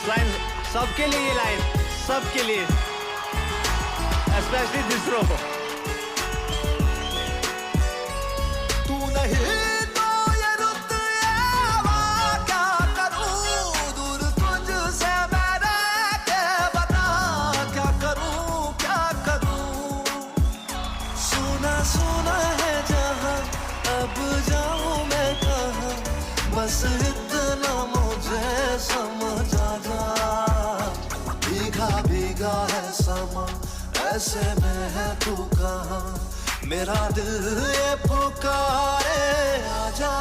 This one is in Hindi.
दिस लाइन सबके लिए, ये लाइन सबके लिए, स्पेशली दिस रो। तू नहीं तो ये रुत ये हवा क्या करूं, दूर तुझसे मैं रह के बता क्या करूं। सुना सुना है जहां, अब जाऊं मैं कहां, बस इतना मुझे समझ आ जा। भीगा भीगा है समा, ऐसे में है तू कहाँ, मेरा दिल ये पुकारे आजा।